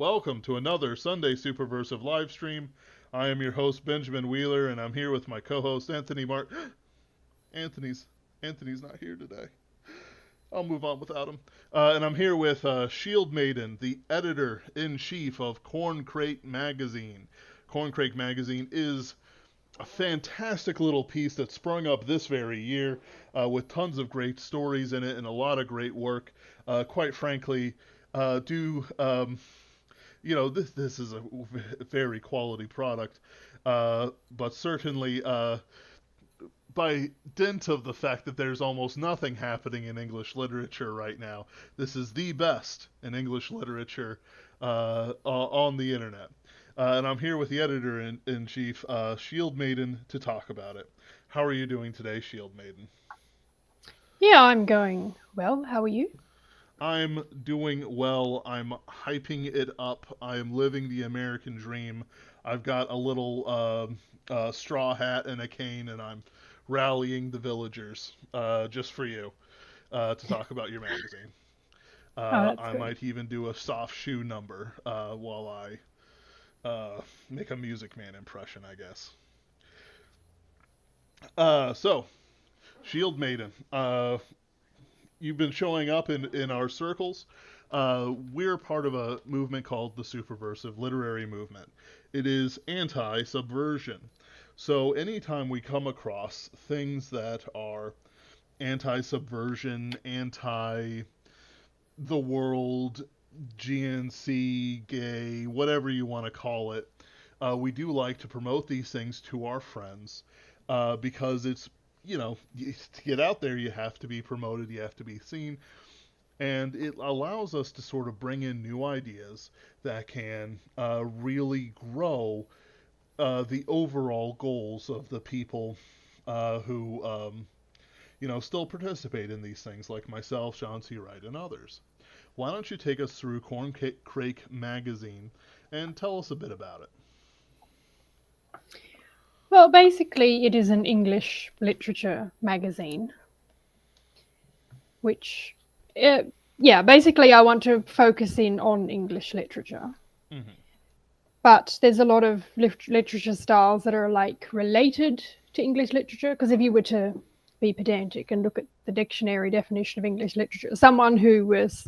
Welcome to another Sunday Superversive live stream. I am your host Benjamin Wheeler, and I'm here with my co-host Anthony Mart. Anthony's Anthony's not here today. I'll move on without him. And I'm here with Shield Maiden, the editor in chief of Corncrake magazine. Corncrake magazine is a fantastic little piece that sprung up this very year with tons of great stories in it and a lot of great work. Quite frankly, do this is a very quality product, but certainly by dint of the fact that there's almost nothing happening in English literature right now, this is the best in English literature on the internet. And I'm here with the editor in chief, Shield Maiden, to talk about it. How are you doing today, Shield Maiden? Yeah, I'm going well. How are you? I'm doing well. I'm hyping it up. I am living the American dream. I've got a little straw hat and a cane, and I'm rallying the villagers just for you to talk about your magazine. Oh, that's I good. might even do a soft shoe number while I make a Music Man impression, I guess. So, Shield Maiden, you've been showing up in our circles. We're part of a movement called the Superversive Literary Movement. It is anti subversion. So, anytime we come across things that are anti subversion, anti the world, GNC, gay, whatever you want to call it, we do like to promote these things to our friends because to get out there, you have to be promoted, you have to be seen, and it allows us to sort of bring in new ideas that can really grow the overall goals of the people who still participate in these things, like myself, Sean C. Wright, and others. Why don't you take us through Corncrake magazine and tell us a bit about it? Well, basically, it is an English literature magazine, which, uh, yeah, basically, I want to focus in on English literature. Mm-hmm. But there's a lot of literature styles that are like related to English literature. Because if you were to be pedantic and look at the dictionary definition of English literature, someone who was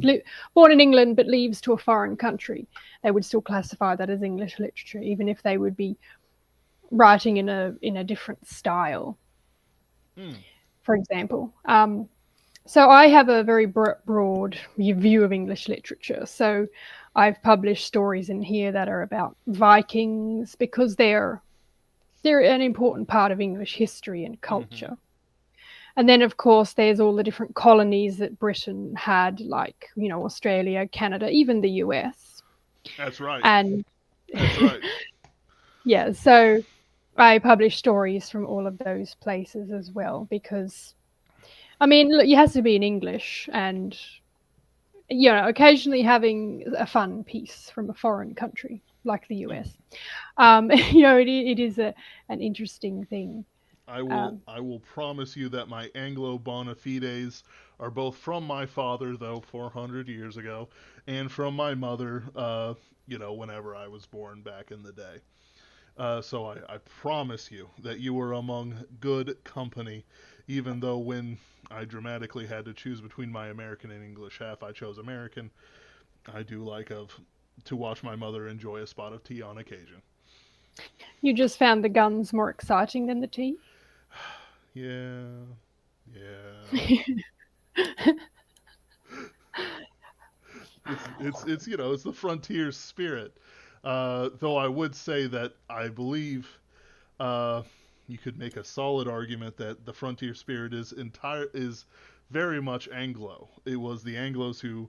born in England but leaves to a foreign country, they would still classify that as English literature, even if they would be writing in a different style, Mm. for example. So I have a very broad view of English literature. So I've published stories in here that are about Vikings because they're an important part of English history and Mm-hmm. culture. And then, of course, there's all the different colonies that Britain had, like, Australia, Canada, even the US. That's right. And That's right. yeah, so I publish stories from all of those places as well because, I mean, look, it has to be in English and, occasionally having a fun piece from a foreign country like the Mm. US. It is an interesting thing. Um, I will promise you that my Anglo bona fides are both from my father, though 400 years ago, and from my mother, whenever I was born back in the day. So I promise you that you were among good company, even though when I dramatically had to choose between my American and English half, I chose American. I do like to watch my mother enjoy a spot of tea on occasion. you just found the guns more exciting than the tea. Yeah, yeah. It's the frontier spirit. Though I would say that I believe uh, you could make a solid argument that the frontier spirit is very much Anglo. It was the Anglos who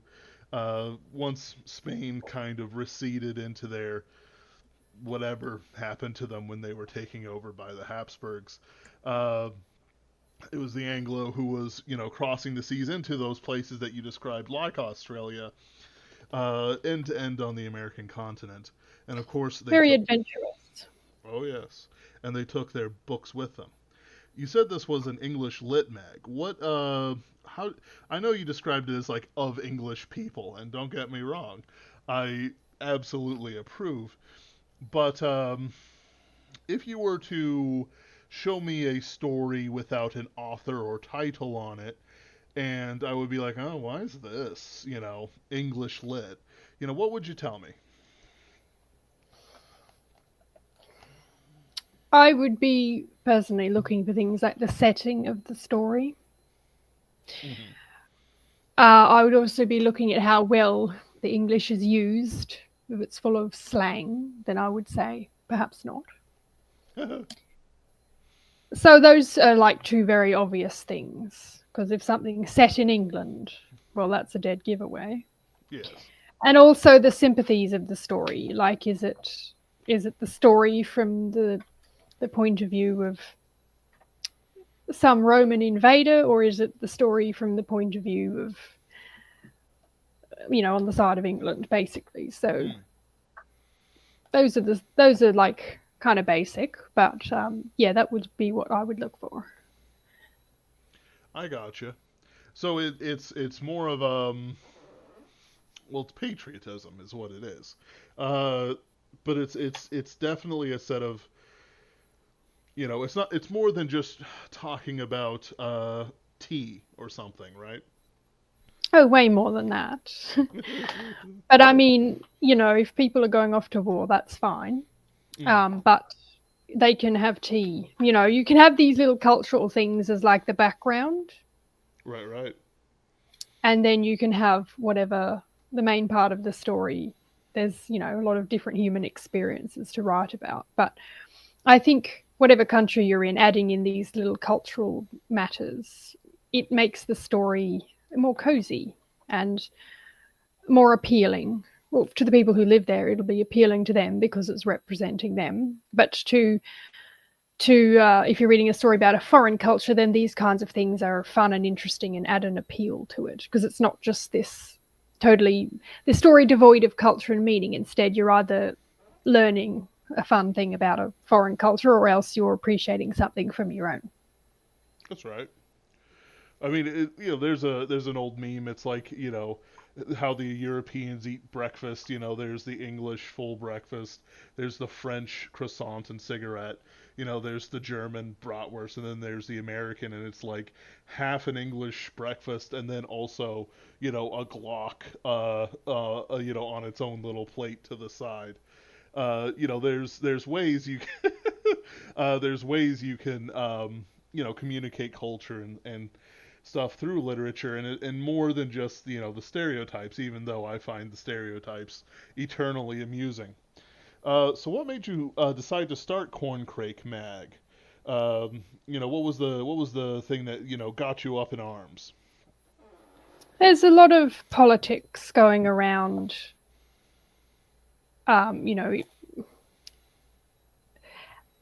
once Spain kind of receded into their whatever happened to them when they were taking over by the Habsburgs. Uh, it was the Anglo who was, crossing the seas into those places that you described, like Australia, end to end on the American continent. And of course, they Very took, adventurous. oh yes, and they took their books with them. You said this was an English lit mag. How, I know you described it as like of English people, and don't get me wrong. I absolutely approve. But if you were to show me a story without an author or title on it, and I would be like, oh, why is this, English lit? What would you tell me? I would be personally looking for things like the setting of the story. Hmm. I would also be looking at how well the English is used. If it's full of slang, then I would say perhaps not. So those are like two very obvious things. Because if something's set in England, well, that's a dead giveaway. Yes. And also the sympathies of the story. Like, is it the story from the point of view of some Roman invader, or is it the story from the point of view of, on the side of England, basically? So Mm, those are like kind of basic, but yeah, that would be what I would look for. I gotcha. So it's more of well, it's patriotism is what it is, uh, but it's definitely a set of it's not it's more than just talking about tea or something, right? Oh, way more than that. But I mean, if people are going off to war, that's fine. Mm, But they can have tea. You can have these little cultural things as like the background, right, right. and then you can have whatever the main part of the story. There's, a lot of different human experiences to write about. But I think whatever country you're in, adding in these little cultural matters, it makes the story more cozy and more appealing. Well, to the people who live there, it'll be appealing to them because it's representing them. But to if you're reading a story about a foreign culture, then these kinds of things are fun and interesting and add an appeal to it because it's not just this story devoid of culture and meaning. Instead, you're either learning a fun thing about a foreign culture or else you're appreciating something from your own. That's right. I mean, there's an old meme. It's like how the Europeans eat breakfast. There's the English full breakfast. There's the French croissant and cigarette. There's the German bratwurst, and then there's the American, and it's like half an English breakfast, and then also a Glock, on its own little plate to the side. There's ways there's ways you can communicate culture and stuff through literature and more than just the stereotypes, even though I find the stereotypes eternally amusing. So what made you decide to start Corncrake Mag? What was the thing that got you up in arms? There's a lot of politics going around. Um, you know,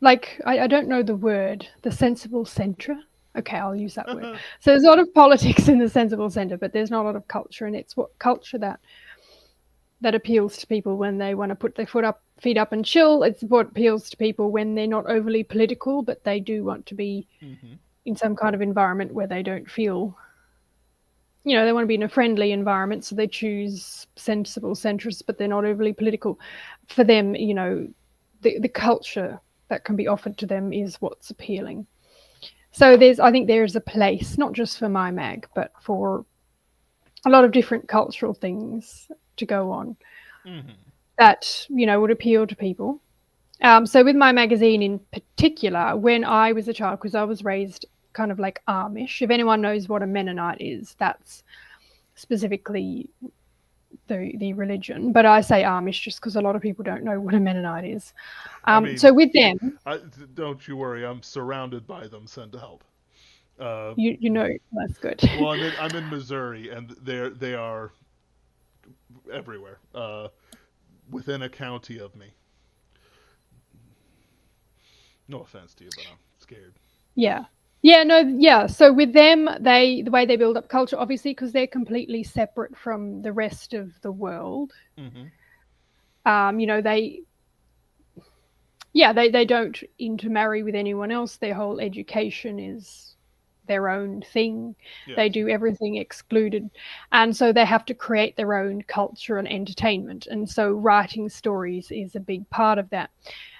like I don't know the word, the sensible centre. Okay, I'll use that word. So there's a lot of politics in the sensible centre, but there's not a lot of culture, and it's what culture that appeals to people when they want to put their feet up and chill. It's what appeals to people when they're not overly political, but they do want to be Hmm. in some kind of environment where they don't feel, they want to be in a friendly environment, so they choose sensible centrists, but they're not overly political. For them, the culture that can be offered to them is what's appealing. So I think there's a place, not just for my mag, but for a lot of different cultural things to go on Hmm. that, would appeal to people. So with my magazine in particular, when I was a child, because I was raised kind of like Amish, if anyone knows what a Mennonite is, that's specifically the religion. But I say Amish just because a lot of people don't know what a Mennonite is. I mean, So with them, I, don't you worry, I'm surrounded by them. Send help. Uh, you know that's good. well, I'm in Missouri, and they are everywhere, within a county of me. No offense to you, but I'm scared. Yeah. Yeah, no, yeah. So with them, the way they build up culture, obviously, because they're completely separate from the rest of the world. Hmm. They, yeah, they don't intermarry with anyone else. Their whole education is their own thing. They Yes. do everything excluded. And so they have to create their own culture and entertainment. And so writing stories is a big part of that.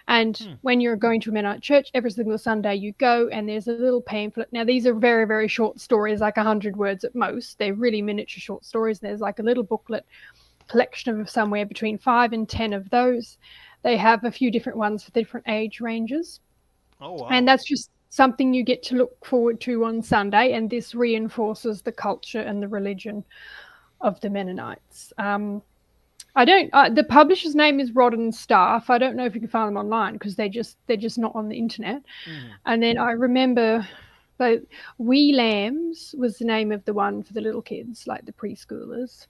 And Hmm. when you're going to a Mennonite church, every single Sunday you go and there's a little pamphlet. Now, these are very, very short stories, like 100 words at most. They're really miniature short stories. There's like a little booklet collection of somewhere between 5 and 10 of those. They have a few different ones for different age ranges. Oh And wow. that's just something you get to look forward to on Sunday. And this reinforces the culture and the religion of the Mennonites. I don't. The publisher's name is Rod and Staff. I don't know if you can find them online because they're just not on the internet. Hmm. And then I remember, the Wee Lambs was the name of the one for the little kids, like the preschoolers.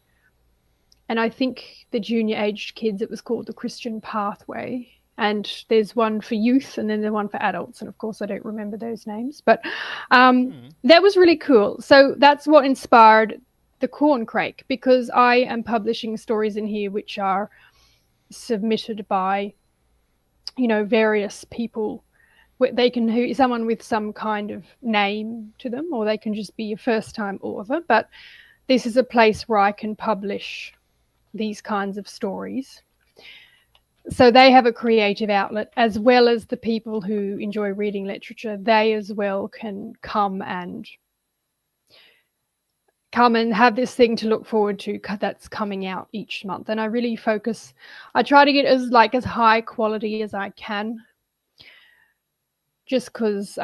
And I think the junior aged kids, it was called the Christian Pathway. And there's one for youth, and then there's one for adults. And of course, I don't remember those names, but Hmm. that was really cool. So that's what inspired the Corncrake, because I am publishing stories in here which are submitted by various people. They can be someone with some kind of name to them, or they can just be a first time author. But this is a place where I can publish these kinds of stories. So they have a creative outlet, as well as the people who enjoy reading literature. They as well can come and have this thing to look forward to that's coming out each month. And I try to get as high quality as I can, just because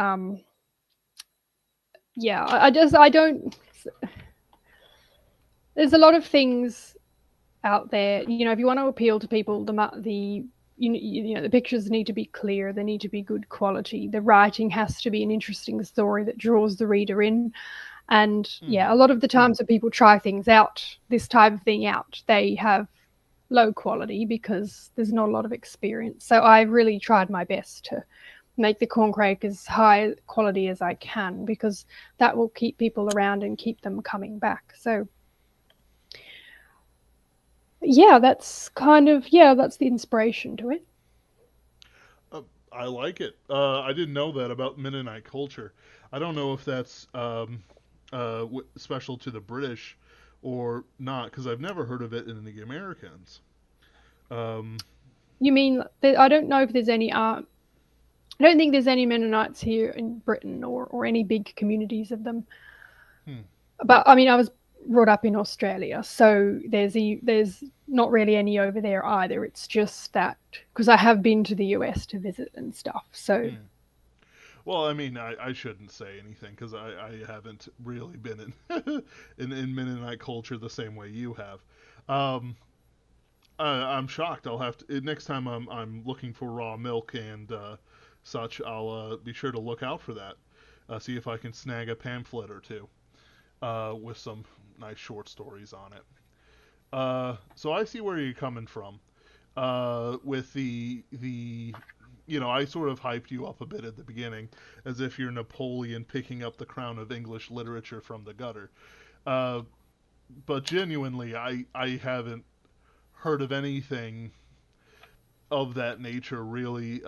yeah, I don't there's a lot of things out there. If you want to appeal to people, the pictures need to be clear, they need to be good quality, the writing has to be an interesting story that draws the reader in. And yeah, Hmm. a lot of the times when people try things out, this type of thing out, they have low quality because there's not a lot of experience. So I really tried my best to make the Corncrake as high quality as I can, because that will keep people around and keep them coming back. So yeah, that's the inspiration to it. Uh, I like it. I didn't know that about Mennonite culture. I don't know if that's special to the British or not, because I've never heard of it in the Americans. Um, You mean I don't know if there's any I don't think there's any Mennonites here in Britain, or any big communities of them. hmm. But I mean, I was brought up in Australia, so there's not really any over there either. It's just that because I have been to the US to visit and stuff. So Hmm. Well, I mean, I shouldn't say anything because I haven't really been in, in Mennonite culture the same way you have. Um, I'm shocked. I'll have to next time I'm looking for raw milk and such. I'll be sure to look out for that. See if I can snag a pamphlet or two with some nice short stories on it. So I see where you're coming from with I sort of hyped you up a bit at the beginning, as if you're Napoleon picking up the crown of English literature from the gutter. Uh, but genuinely, I haven't heard of anything of that nature really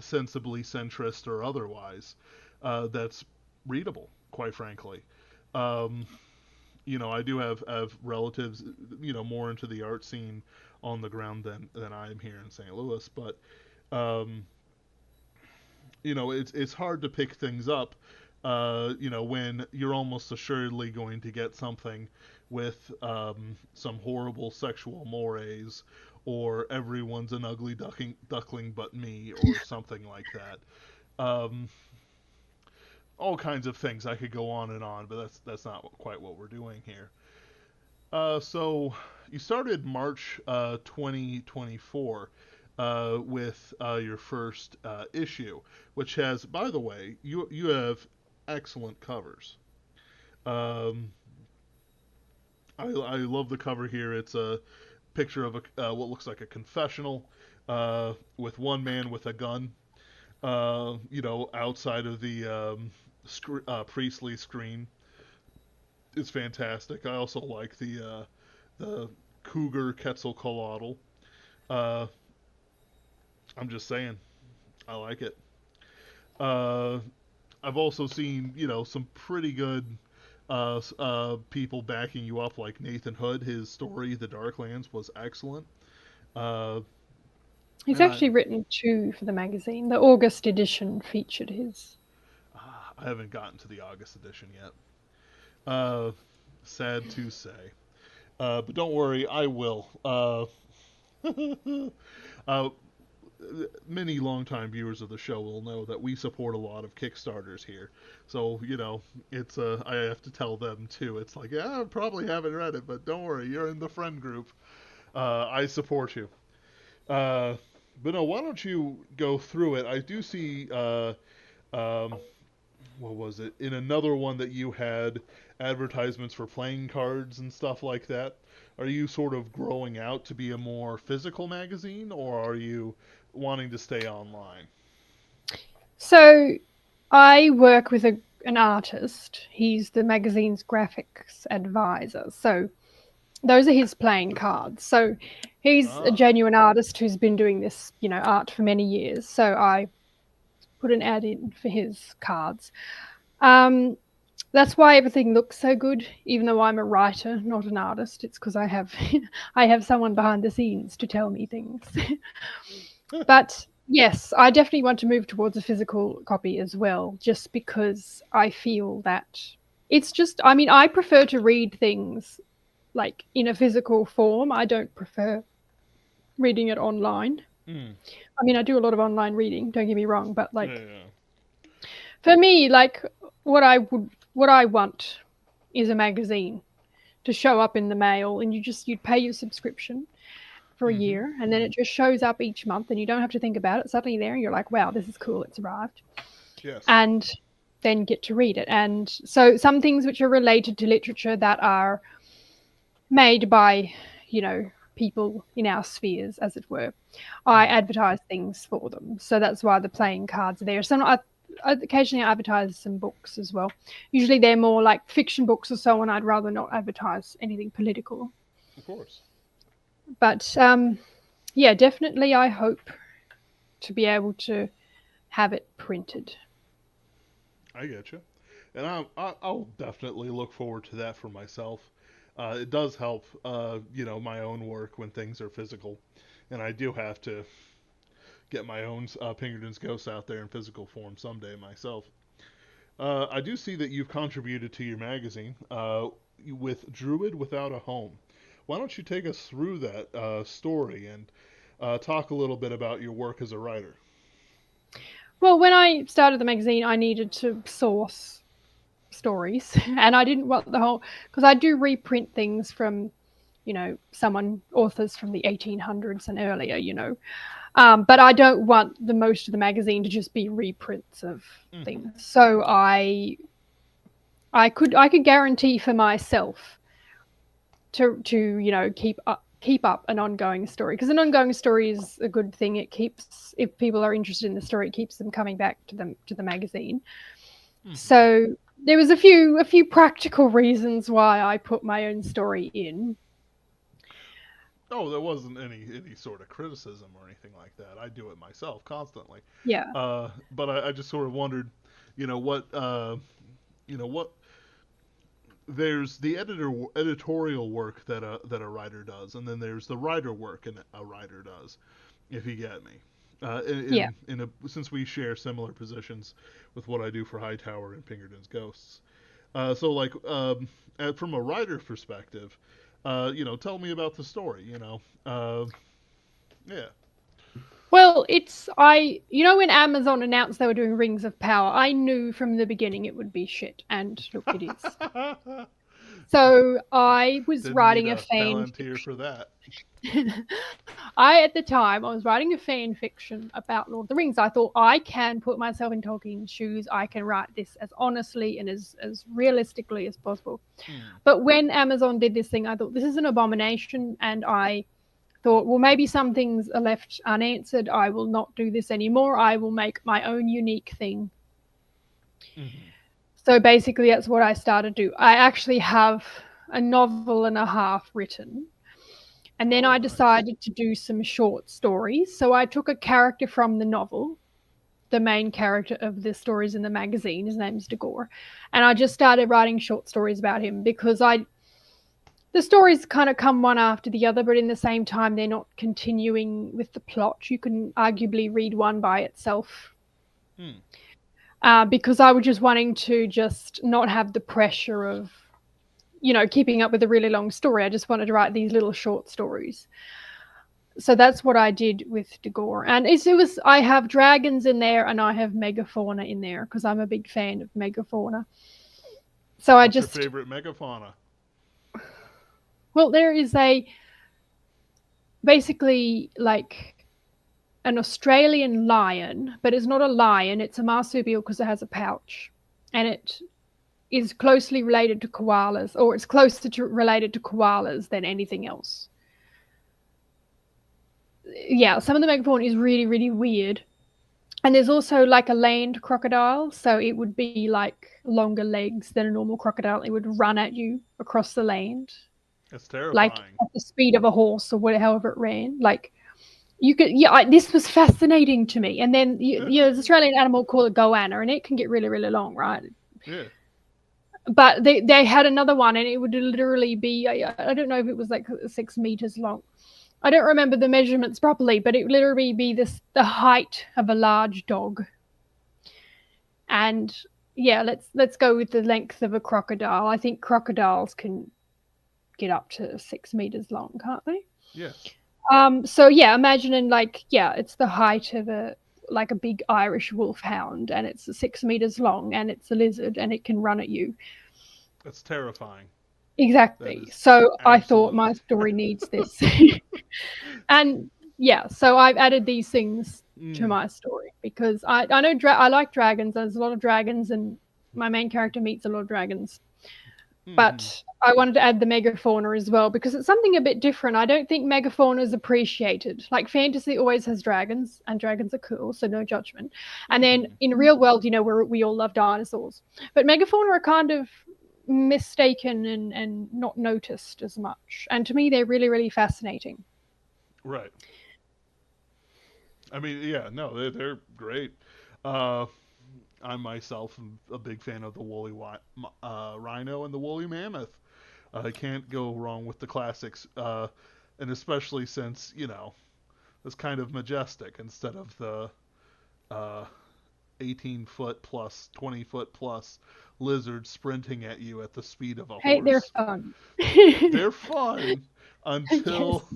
sensibly centrist or otherwise that's readable, quite frankly. Um, I do have relatives, more into the art scene on the ground than I am here in St. Louis, but um, it's hard to pick things up, when you're almost assuredly going to get something with some horrible sexual mores, or everyone's an ugly duckling but me, or something like that. Um, all kinds of things. I could go on and on, but that's not quite what we're doing here. So you started March 2024 with your first issue, which has, by the way, you have excellent covers. Um, I love the cover here. It's a picture of what looks like a confessional with one man with a gun. Outside of the Priestley screen. It's fantastic. I also like the Cougar Quetzalcoatl. Uh, I'm just saying, I like it. Uh, I've also seen, some pretty good people backing you up, like Nathan Hood. His story, The Darklands, was excellent. Uh, He's and I, actually written two for the magazine. The August edition featured his. I haven't gotten to the August edition yet. Uh, Sad to say. But don't worry, I will. Uh, Many longtime viewers of the show will know that we support a lot of Kickstarters here. So, it's I have to tell them too. It's like, yeah, I probably haven't read it, but don't worry, you're in the friend group. I support you. Uh, but no, why don't you go through it? I do see, um, what was it? In another one that you had advertisements for playing cards and stuff like that. Are you sort of growing out to be a more physical magazine, or are you wanting to stay online? So I work with an artist. He's the magazine's graphics advisor. So those are his playing cards. So he's a Ah, genuine artist who's been doing this, art for many years. So I put an ad in for his cards. Um, that's why everything looks so good, even though I'm a writer, not an artist. It's because I have I have someone behind the scenes to tell me things. But yes, I definitely want to move towards a physical copy as well, just because I feel that it's just, I mean, I prefer to read things like in a physical form. I don't prefer reading it online. mm, I mean, I do a lot of online reading, don't get me wrong, but yeah, like yeah. for me, like what I want is a magazine to show up in the mail, and you'd pay your subscription for a Mm-hmm. year, and then it just shows up each month, and you don't have to think about it. It's suddenly there, and you're like, wow, this is cool, it's arrived. Yes. And then get to read it. And so some things which are related to literature that are made by, people in our spheres, as it were, I Mm-hmm. advertise things for them. So that's why the playing cards are there. So occasionally I advertise some books as well. Usually they're more like fiction books or so on. I'd rather not advertise anything political. Of course. But yeah, definitely I hope to be able to have it printed. I get you. And I'll definitely look forward to that for myself. It does help, my own work when things are physical. And I do have to get my own Pinkerton's Ghost out there in physical form someday myself. I do see that you've contributed to your magazine with Druid Without a Home. Why don't you take us through that story and talk a little bit about your work as a writer? Well, when I started the magazine, I needed to source stories, and I didn't want the whole, because I do reprint things from, authors from the 1800s and earlier, but I don't want the most of the magazine to just be reprints of Mm-hmm. things. So I could guarantee for myself to keep up an ongoing story, because an ongoing story is a good thing. It keeps, if people are interested in the story, it keeps them coming back to the magazine. Mm-hmm. So there was a few practical reasons why I put my own story in. Oh, there wasn't any sort of criticism or anything like that. I do it myself constantly. Yeah. But I just sort of wondered, what what there's the editorial work that a writer does, and then there's the writer work a writer does. If you get me. Yeah. Since we share similar positions with what I do for Hightower and Pinkerton's Ghosts, so like from a writer perspective, tell me about the story. Yeah. Well, when Amazon announced they were doing Rings of Power, I knew from the beginning it would be shit, and look, it is. So I was Didn't need writing a a fan Palantir for that. at the time, I was writing a fan fiction about Lord of the Rings. I thought, I can put myself in Tolkien's shoes. I can write this as honestly and as realistically as possible. Hmm. But when Amazon did this thing, I thought, this is an abomination. And I thought, well, maybe some things are left unanswered. I will not do this anymore. I will make my own unique thing. Mm-hmm. So basically, that's what I started to do. I actually have a novel and a half written. And then Oh, I nice. decided to do some short stories. So I took a character from the novel the main character of the stories in the magazine. His name's Dagor, and I just started writing short stories about him because the stories kind of come one after the other, but in the same time they're not continuing with the plot. You can arguably read one by itself. Because I was just wanting to just not have the pressure of, keeping up with a really long story. I just wanted to write these little short stories. So that's what I did with Dagor. And I have dragons in there and I have megafauna in there because I'm a big fan of megafauna. So What's your favorite megafauna? Well, there is basically like an Australian lion, but it's not a lion, it's a marsupial because it has a pouch. And it is closely related to koalas, or it's closer related to koalas than anything else. Yeah, some of the megafauna is really, really weird. And there's also like a land crocodile, so it would be like longer legs than a normal crocodile. It would run at you across the land. That's terrifying. Like at the speed of a horse or however it ran. Like you could, this was fascinating to me. And then, there's an Australian animal called a goanna, and it can get really, really long, right? Yeah. But they had another one, and it would literally be, I don't know if it was like 6 meters long. I don't remember the measurements properly, but it would literally be the height of a large dog. And yeah, let's go with the length of a crocodile. I think crocodiles can get up to 6 meters long, can't they? Yeah. So yeah, imagining it's the height of a big Irish wolfhound, and it's 6 meters long, and it's a lizard, and it can run at you. That's terrifying. Exactly. So I thought my story needs this. And yeah, so I've added these things to my story because I know I like dragons. There's a lot of dragons, and my main character meets a lot of dragons. But I wanted to add the megafauna as well because it's something a bit different. I don't think megafauna is appreciated. Like fantasy always has dragons, and dragons are cool, so no judgment. And then in real world, we all love dinosaurs. But megafauna are kind of mistaken and not noticed as much. And to me, they're really, really fascinating. Right. I mean, yeah, no, they're great. I myself am a big fan of the woolly rhino and the woolly mammoth. I can't go wrong with the classics, and especially since it's kind of majestic instead of the 18-foot plus 20-foot plus lizard sprinting at you at the speed of a horse. Hey, they're fun. They're fun until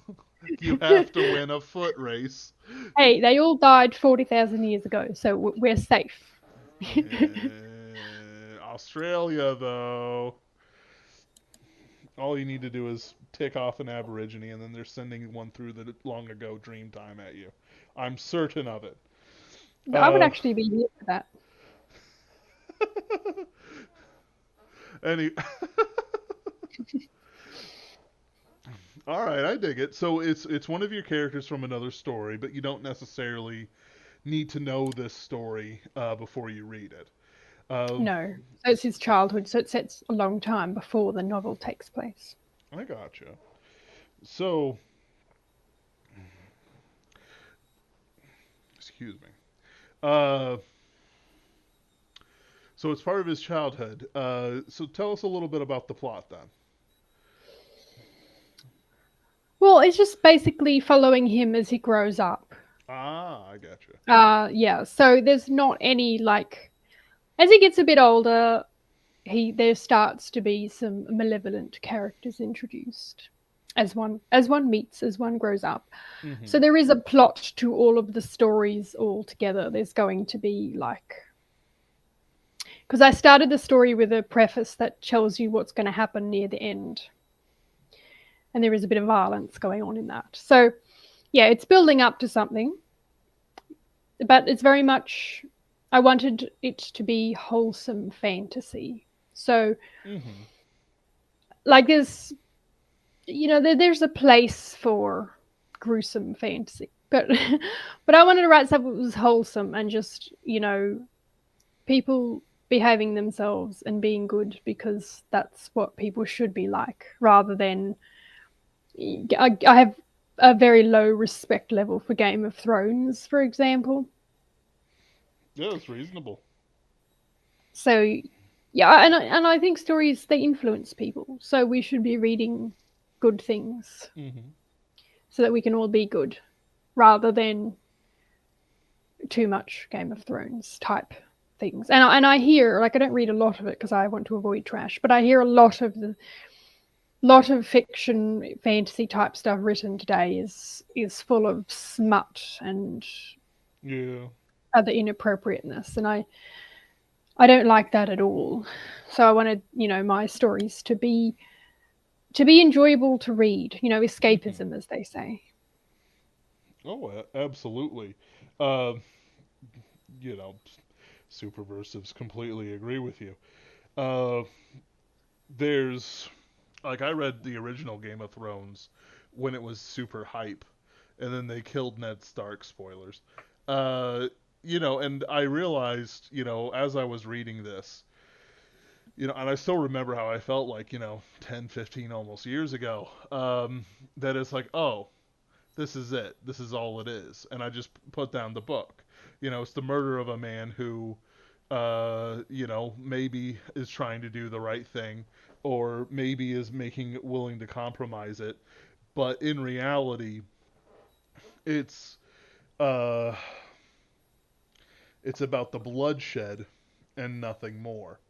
you have to win a foot race. Hey, they all died 40,000 years ago, so we're safe. Australia, though, all you need to do is tick off an aborigine, and then they're sending one through the long ago dream time at you. I'm certain of it. I would actually be here for that. All right, I dig it. So it's one of your characters from another story, but you don't necessarily need to know this story before you read it. No, so it's his childhood, so it sets a long time before the novel takes place. I gotcha. So, excuse me. So it's part of his childhood. So tell us a little bit about the plot then. Well, it's just basically following him as he grows up. Ah, I gotcha. Yeah. So there's not any as he gets a bit older, there starts to be some malevolent characters introduced as one grows up. Mm-hmm. So there is a plot to all of the stories all together. There's going to be because I started the story with a preface that tells you what's going to happen near the end. And there is a bit of violence going on in that. So, yeah, it's building up to something. But it's very much, I wanted it to be wholesome fantasy. So, there's, there's a place for gruesome fantasy. But I wanted to write something that was wholesome and just, people behaving themselves and being good because that's what people should be like, rather than... I have a very low respect level for Game of Thrones, for example. Yeah, it's reasonable. So yeah, and I think stories, they influence people. So we should be reading good things Hmm. so that we can all be good, rather than too much Game of Thrones type things. And I hear, like, I don't read a lot of it because I want to avoid trash, but I hear a lot of fiction, fantasy type stuff written today is full of smut and Yeah. other inappropriateness, and I don't like that at all. So I wanted, my stories to be enjoyable to read, Hmm. escapism, as they say. Oh, absolutely. Uh, you know, Superversives completely agree with you. Uh, there's like I read the original Game of Thrones when it was super hype, and then they killed Ned Stark. Spoilers. Uh, and I realized, as I was reading this, and I still remember how I felt like, 10, 15, almost years ago, that it's like, oh, this is it. This is all it is. And I just put down the book. It's the murder of a man who, maybe is trying to do the right thing or maybe is willing to compromise it. But in reality, it's, uh, it's about the bloodshed and nothing more.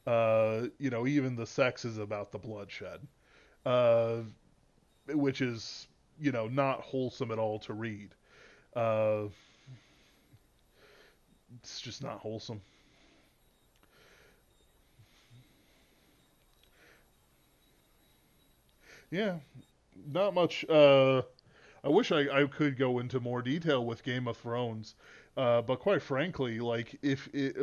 Even the sex is about the bloodshed, uh, which is, not wholesome at all to read. Uh, it's just not wholesome. Yeah, not much. I wish I could go into more detail with Game of Thrones, but quite frankly, like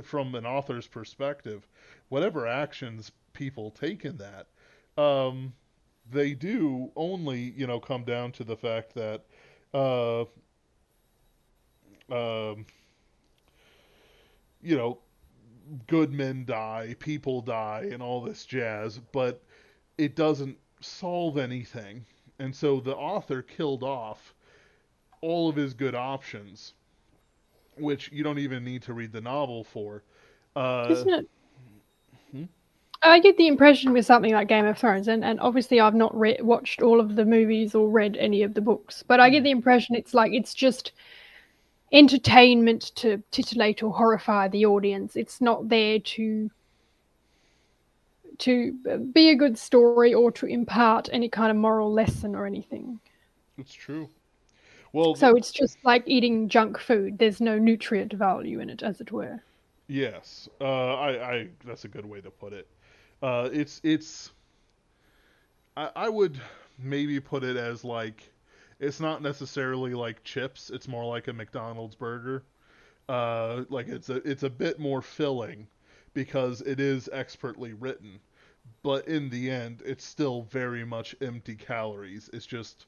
from an author's perspective, whatever actions people take in that, um, they do only come down to the fact that uh, um, you know good men die, people die, and all this jazz, but it doesn't solve anything. And so the author killed off all of his good options, which you don't even need to read the novel for. Uh, Isn't it? hmm? I get the impression with something like Game of Thrones, and obviously I've not watched all of the movies or read any of the books, but I get Hmm. the impression it's like it's just entertainment to titillate or horrify the audience. It's not there to be a good story or to impart any kind of moral lesson or anything. It's true. Well, So it's just like eating junk food. There's no nutrient value in it, as it were. yes, I that's a good way to put it. It's I would maybe put it as like it's not necessarily like chips. It's more like a McDonald's burger. Like it's a bit more filling because it is expertly written, but in the end, it's still very much empty calories. It's just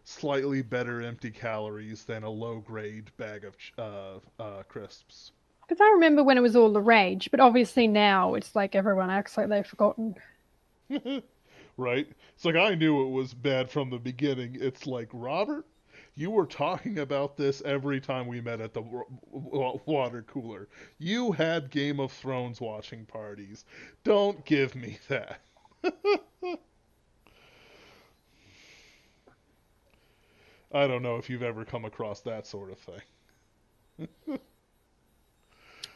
slightly better empty calories than a low grade bag of crisps. Because I remember when it was all the rage, but obviously now it's like everyone acts like they've forgotten. Right? It's like I knew it was bad from the beginning. It's like, Robert, you were talking about this every time we met at the water cooler. You had Game of Thrones watching parties. Don't give me that. I don't know if you've ever come across that sort of thing.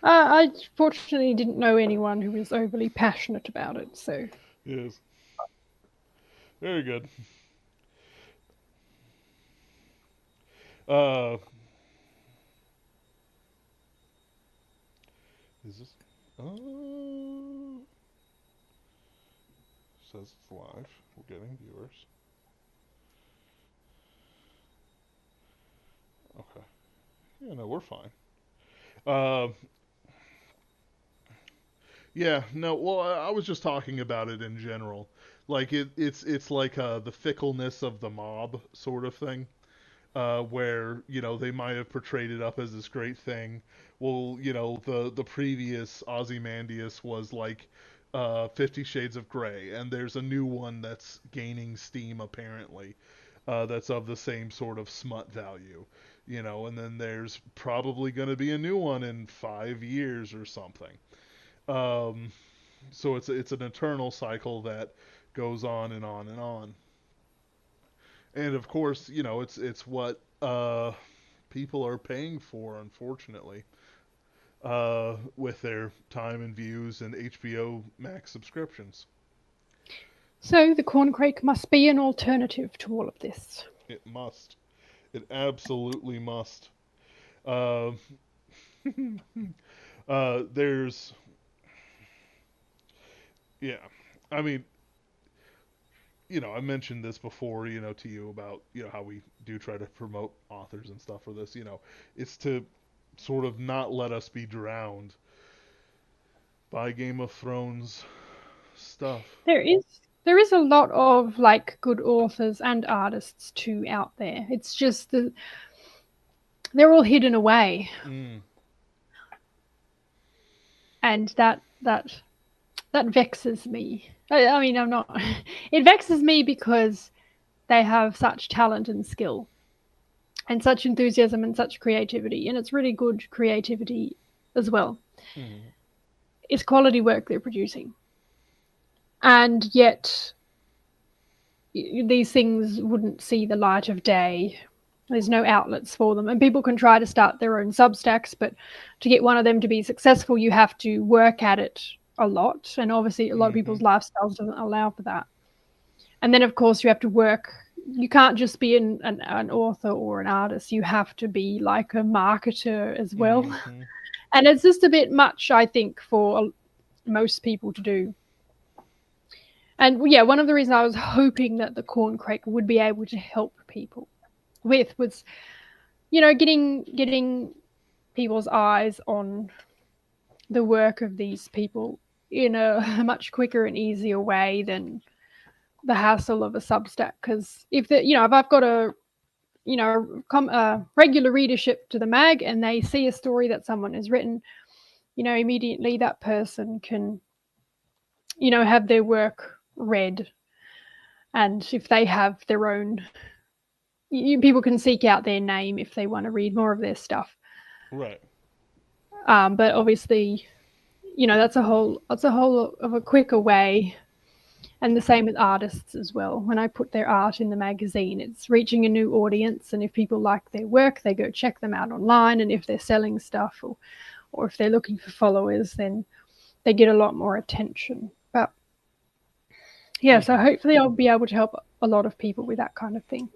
I fortunately didn't know anyone who was overly passionate about it, so. Yes. Very good. Uh, is this? Says it's live. We're getting viewers. Okay. Yeah, no, we're fine. Uh, yeah, no. Well, I was just talking about it in general. Like it's like the fickleness of the mob sort of thing. Where they might have portrayed it up as this great thing. Well, the previous Ozymandias was like 50 Shades of Grey, and there's a new one that's gaining steam apparently. That's of the same sort of smut value. and then there's probably going to be a new one in 5 years or something. Um, so it's an eternal cycle that goes on and on and on. And of course, it's what people are paying for, unfortunately, with their time and views and HBO Max subscriptions. So the Corncrake must be an alternative to all of this. It must. It absolutely must. Uh, there's, yeah. I mean, I mentioned this before, to you about, how we do try to promote authors and stuff for this. It's to sort of not let us be drowned by Game of Thrones stuff. There is a lot of like good authors and artists too out there. It's just that they're all hidden away, Mm. and that vexes me. I mean, I'm not. It vexes me because they have such talent and skill, and such enthusiasm and such creativity, and it's really good creativity as well. Mm. It's quality work they're producing, and yet these things wouldn't see the light of day. There's no outlets for them, and people can try to start their own Substacks, but to get one of them to be successful, you have to work at it a lot, and obviously a lot of Mm-hmm. people's lifestyles doesn't allow for that. And then of course you have to work. You can't just be an author or an artist. You have to be like a marketer as well. Mm-hmm. And it's just a bit much, I think, for most people to do. And yeah, one of the reasons I was hoping that the Corncrake would be able to help people with was, getting people's eyes on the work of these people in a much quicker and easier way than the hassle of a Substack. Because if I've got a regular readership to the mag and they see a story that someone has written, immediately that person can, have their work read. And if they have their own, people can seek out their name if they want to read more of their stuff. Right. But obviously, that's a whole of a quicker way. And the same with artists as well. When I put their art in the magazine, it's reaching a new audience. And if people like their work, they go check them out online. And if they're selling stuff or if they're looking for followers, then they get a lot more attention. But yeah, so Mm-hmm. hopefully I'll be able to help a lot of people with that kind of thing.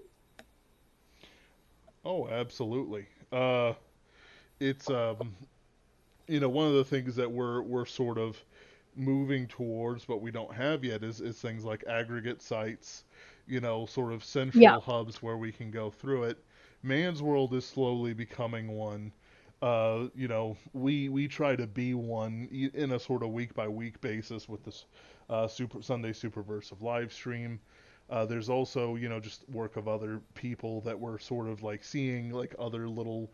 Oh, absolutely. It's one of the things that we're sort of moving towards, but we don't have yet, is things like aggregate sites, sort of Yeah. central hubs where we can go through it. Man's World is slowly becoming one. We try to be one in a sort of week by week basis with this Sunday Superversive live stream. There's also, just work of other people that we're sort of like seeing, like other little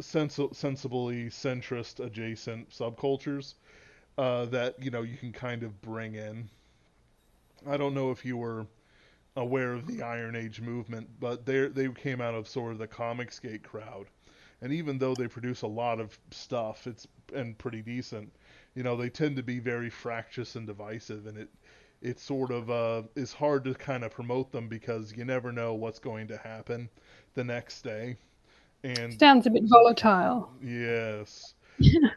sensibly centrist adjacent subcultures that you can kind of bring in. I don't know if you were aware of the Iron Age movement, but they came out of sort of the Comicsgate crowd, and even though they produce a lot of stuff, and pretty decent, they tend to be very fractious and divisive, and it sort of is hard to kind of promote them because you never know what's going to happen the next day. And Sounds a bit volatile. yes,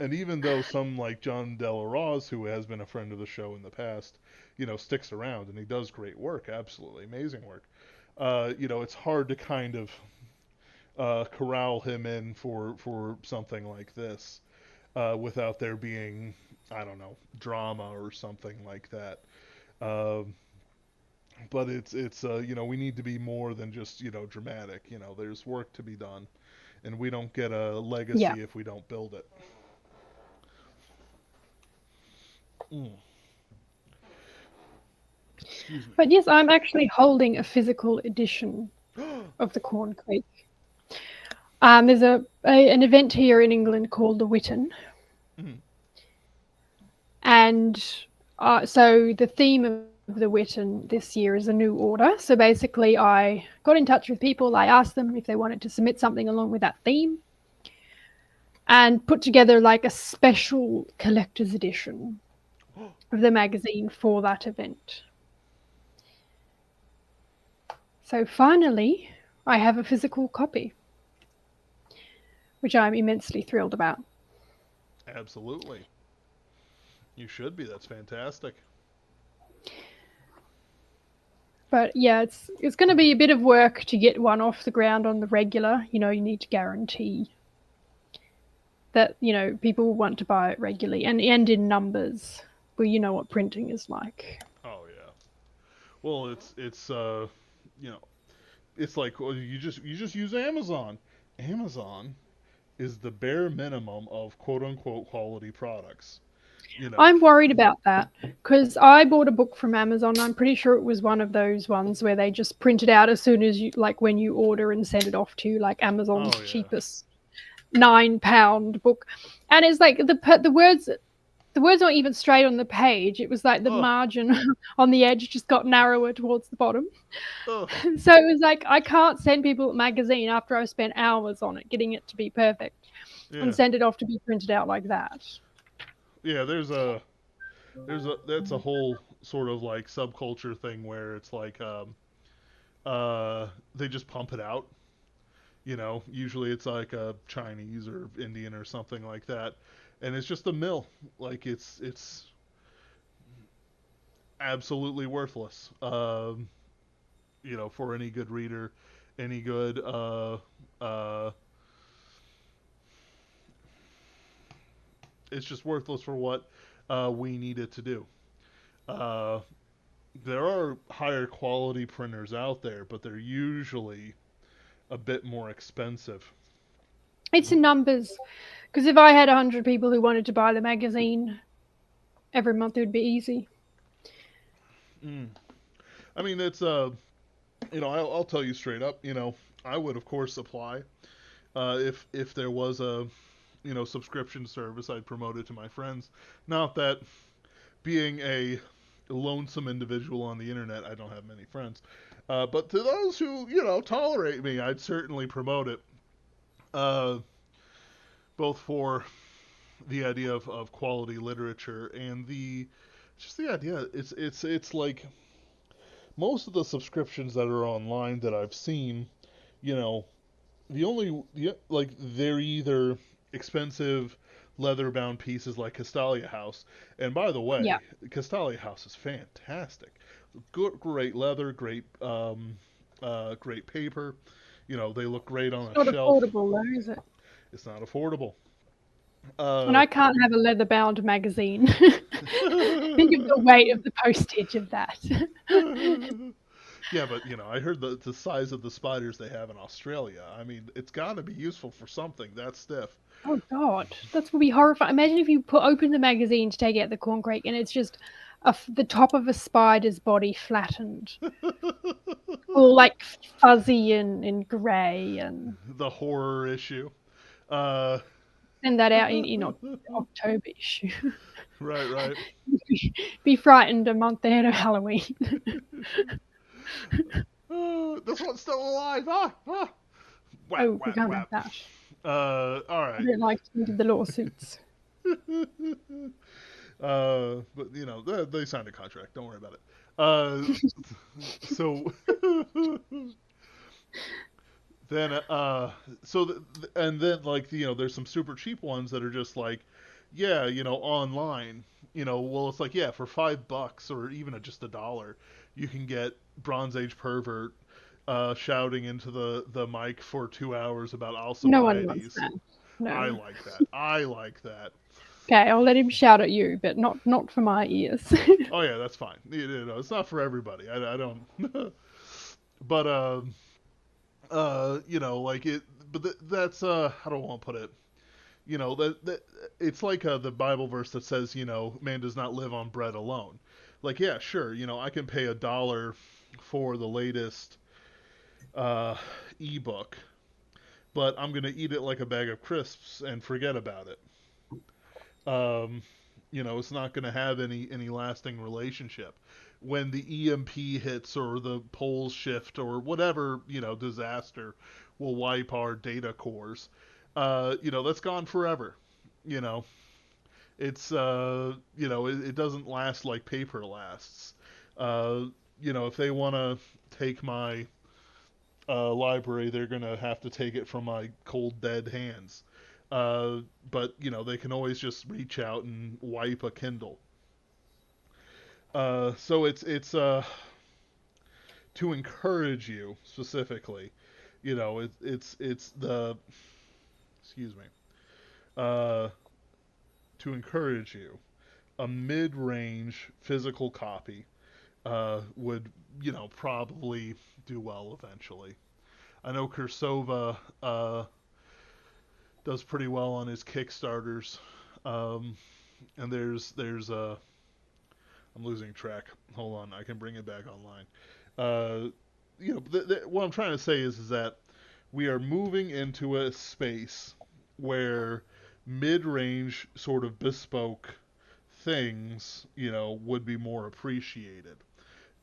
and even though some like John Delaroz, who has been a friend of the show in the past, sticks around and he does great work, absolutely amazing work. It's hard to kind of corral him in for something like this without there being, I don't know, drama or something like that. Um, but it's we need to be more than just dramatic. There's work to be done, and we don't get a Yeah. legacy if we don't build it. Mm. Excuse me. But yes, I'm actually holding a physical edition of the Corncrake. There's an event here in England called the Witten, Mm. and so the theme of the Witten this year as a new order. So basically, I got in touch with people. I asked them if they wanted to submit something along with that theme, and put together like a special collector's edition of the magazine for that event. So finally, I have a physical copy, which I'm immensely thrilled about. Absolutely. You should be. That's fantastic. But yeah, it's going to be a bit of work to get one off the ground on the regular. You need to guarantee that people will want to buy it regularly and in numbers. Well, you know what printing is like. Oh yeah. Well, it's you know, it's like, well, you just use Amazon. Amazon is the bare minimum of quote unquote quality products. You know. I'm worried about that because I bought a book from Amazon. I'm pretty sure it was one of those ones where they just print it out as soon as you, like when you order, and send it off to you, like Amazon's Oh yeah. cheapest £9 book. And it's like the words weren't even straight on the page. It was like the Oh. margin on the edge just got narrower towards the bottom. Oh. So it was like, I can't send people a magazine after I've spent hours on it, getting it to be perfect, and Yeah. send it off to be printed out like that. Yeah. There's a that's a whole sort of like subculture thing where it's like they just pump it out. Usually it's like a Chinese or Indian or something like that, and it's just a mill. Like it's absolutely worthless. For any good reader, any good it's just worthless for what we need it to do. Uh, there are higher quality printers out there, but they're usually a bit more expensive. It's in numbers, because if I had 100 people who wanted to buy the magazine every month, it would be easy. Mm. I mean, it's I'll tell you straight up. I would of course apply if there was a subscription service. I'd promote it to my friends. Not that, being a lonesome individual on the internet, I don't have many friends. But to those who tolerate me, I'd certainly promote it. Uh, Both for the idea of quality literature and the idea, it's like most of the subscriptions that are online that I've seen, you know, like they're either expensive leather bound pieces like Castalia House. And by the Yeah. way, Castalia House is fantastic. Good, great leather, great paper. They look great on It's a not shelf. affordable, though, is it? It's not affordable. And Uh, I can't have a leather bound magazine. Think of the weight of the postage of that. yeah, but I heard the size of the spiders they have in Australia. I mean, it's got to be useful for something that stiff. Oh God, that's would be horrifying. Imagine if you open the magazine to take out the Corncrake, and it's just the top of a spider's body flattened, all like fuzzy and grey, and The horror issue. Uh, send that out in October issue. right, right. Be frightened a month ahead of Halloween. This one's still alive. Ah, ah. Whap, Oh, we whap, can't have whap. that. All I right. don't like to into the lawsuits. But they signed a contract. Don't worry about it. Uh, so then, and then like there's some super cheap ones that are just like, yeah, online. Well, it's like, yeah, for $5 or even just $1, you can get Bronze Age pervert shouting into the mic for 2 hours about No one wants Alcibiades. that. I No. like that. I like that. Okay, I'll let him shout at you, but not for my ears. Oh yeah, that's fine. It's not for everybody. I don't. But like it. But that's how do I want to put it? That it's like the Bible verse that says, man does not live on bread alone. Like, yeah, sure, I can pay $1 for the latest uh, ebook, but I'm gonna eat it like a bag of crisps and forget about it. Um, it's not gonna have any lasting relationship. when the EMP hits or the poles shift or whatever, disaster will wipe our data cores. That's gone forever. You know, it doesn't last like paper lasts. Uh, if they want to take my library, they're gonna have to take it from my cold dead hands. But they can always just reach out and wipe a Kindle. So it's to encourage you specifically. It's the excuse me. Uh, to encourage you, a mid-range physical copy would probably do well eventually. I know Kursova does pretty well on his Kickstarters, um, and there's I'm losing track. Hold on, I can bring it back online. Uh, what I'm trying to say is that we are moving into a space where mid-range sort of bespoke things, would be more appreciated.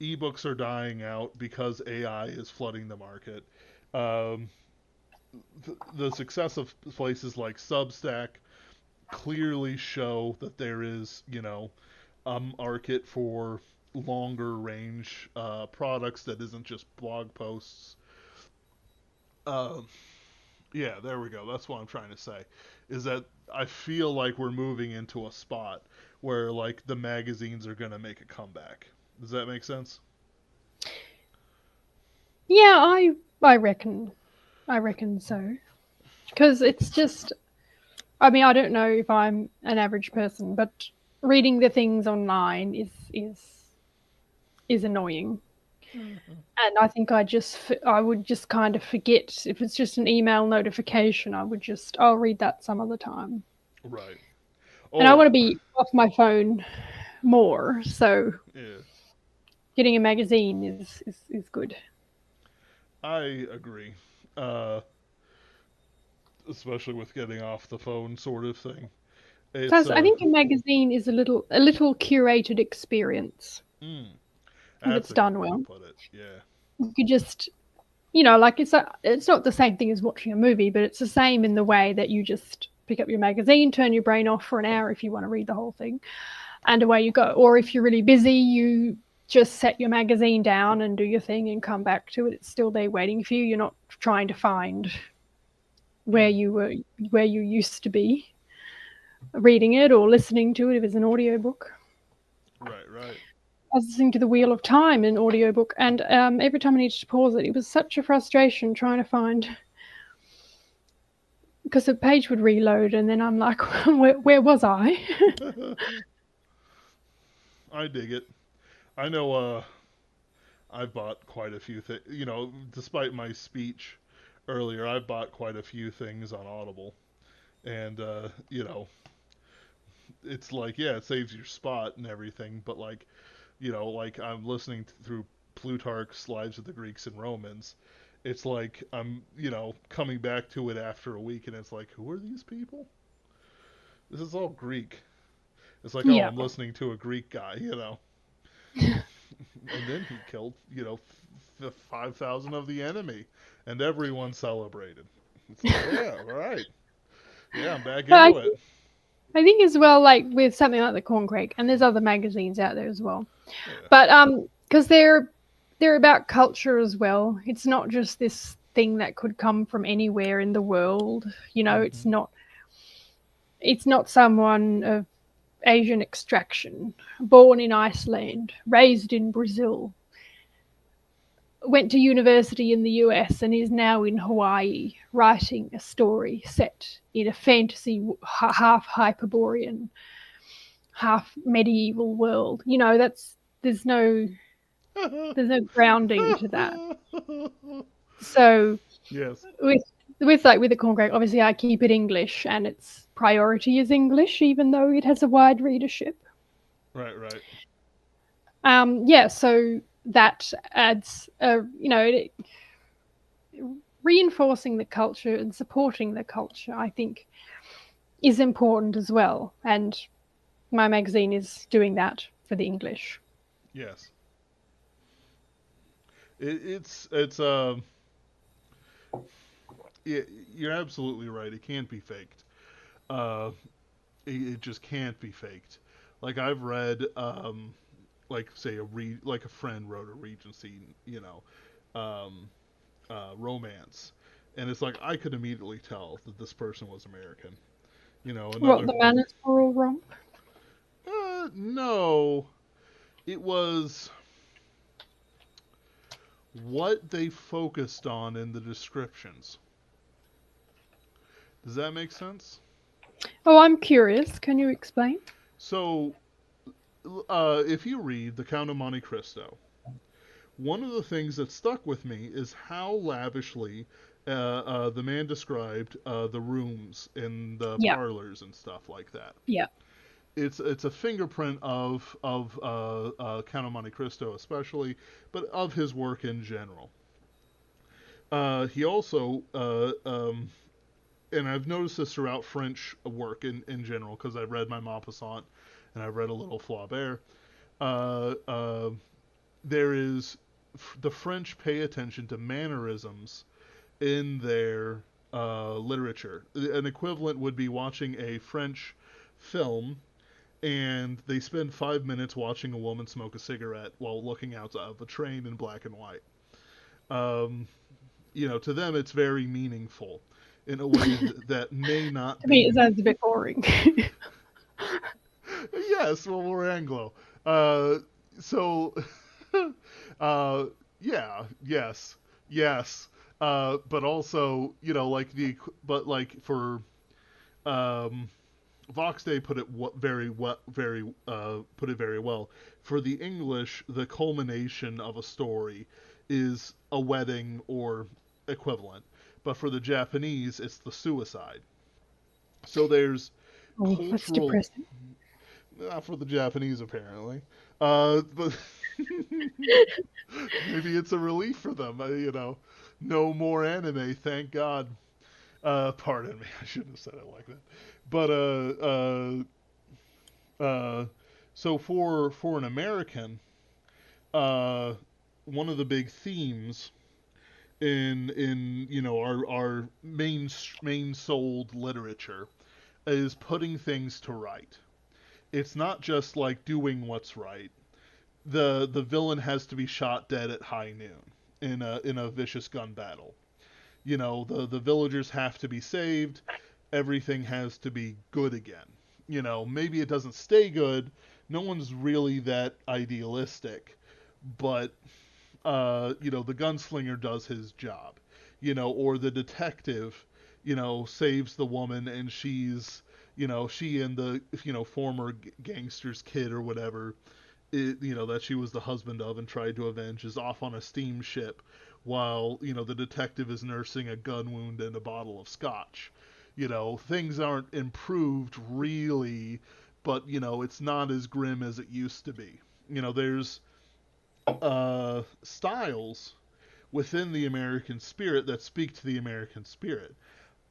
Ebooks are dying out because AI is flooding the market. Um, the success of places like Substack clearly show that there is, a market for longer range products that isn't just blog posts. Uh, yeah, there we go. That's what I'm trying to say. Is that I feel like we're moving into a spot where like the magazines are gonna make a comeback. Does that make sense? Yeah, I reckon so. Because it's just, I mean, I don't know if I'm an average person, but reading the things online is annoying. Mm-hmm. And I think I would just kind of forget if it's just an email notification. I'll read that some other time. Right. And I Oh, want to be off my phone more, so yeah. getting a magazine is good. I agree. Uh, Especially with getting off the phone sort of thing. It's Plus, I think a magazine is a little curated experience mm, if that's it's a good done way to well. put it. Yeah. You could just, like it's not the same thing as watching a movie, but it's the same in the way that you just pick up your magazine, turn your brain off for an hour if you want to read the whole thing, and away you go. Or if you're really busy, you just set your magazine down and do your thing and come back to it. It's still there waiting for you. You're not trying to find where Mm, you were where you used to be reading it or listening to it if it's an audiobook. right. Right. I was listening to The Wheel of Time in an audiobook, and every time I needed to pause it, it was such a frustration trying to find, because the page would reload, and then I'm like, where was I? I dig it. I know. I've bought quite a few things. Despite my speech earlier, I've bought quite a few things on Audible, and it's like, yeah, it saves your spot and everything, but like, like I'm listening through Plutarch's Lives of the Greeks and Romans. It's like I'm, coming back to it after a week, and it's like, who are these people? This is all Greek. It's like, oh, Yeah. I'm listening to a Greek guy. And then he killed, 5,000 of the enemy, and everyone celebrated. It's like, yeah, all right, yeah, I'm back But into it. I think as well, like with something like the Corncrake, and there's other magazines out there as well. Yeah. But because they're about culture as well. It's not just this thing that could come from anywhere in the world. Mm-hmm. It's not someone of Asian extraction, born in Iceland, raised in Brazil, went to university in the US, and is now in Hawaii writing a story set in a fantasy, half Hyperborean, half medieval world. There's no there's no grounding to that. So Yes. with the Corncrake, obviously I keep it English, and its priority is English, even though it has a wide readership. Right. Right. Yeah, so that adds, reinforcing the culture and supporting the culture, I think, is important as well. And my magazine is doing that for the English. Yes. It's you're absolutely right. It can't be faked. Uh, it just can't be faked. Like I've read, like say like a friend wrote a Regency, um, romance, and it's like I could immediately tell that this person was American. What, Another. the manners were all wrong? No, it was what they focused on in the descriptions. Does that make sense? Oh, I'm curious. Can you explain? So, if you read The Count of Monte Cristo, one of the things that stuck with me is how lavishly the man described the rooms in the Yeah, parlors and stuff like that. yeah. It's a fingerprint of Count of Monte Cristo especially, but of his work in general. He also and I've noticed this throughout French work in general because I've read my Maupassant and I've read a little Flaubert. Uh, uh, there is the French pay attention to mannerisms in their literature. An equivalent would be watching a French film and they spend 5 minutes watching a woman smoke a cigarette while looking out of a train in black and white. Um, to them it's very meaningful in a way that may not To me, it be. sounds a bit boring. Yes, well, we're Anglo. Uh, so, uh, yeah, yes, yes. But also, but like for um, Vox Day put it put it very well. For the English, the culmination of a story is a wedding or equivalent, but for the Japanese, it's the suicide. So there's Oh, that's cultural, depressing. not for the Japanese apparently, but maybe it's a relief for them. No more anime, thank God. Pardon me, I shouldn't have said it like that. But uh, so for an American, uh, one of the big themes in our main souled literature is putting things to right. It's not just like doing what's right. The villain has to be shot dead at high noon in a vicious gun battle. The villagers have to be saved. Everything has to be good again. Maybe it doesn't stay good. No one's really that idealistic, but the gunslinger does his job. Or the detective, saves the woman and she and the former gangster's kid or whatever that she was the husband of and tried to avenge is off on a steamship while the detective is nursing a gun wound and a bottle of scotch. Things aren't improved really, but it's not as grim as it used to be. There's styles within the American spirit that speak to the American spirit.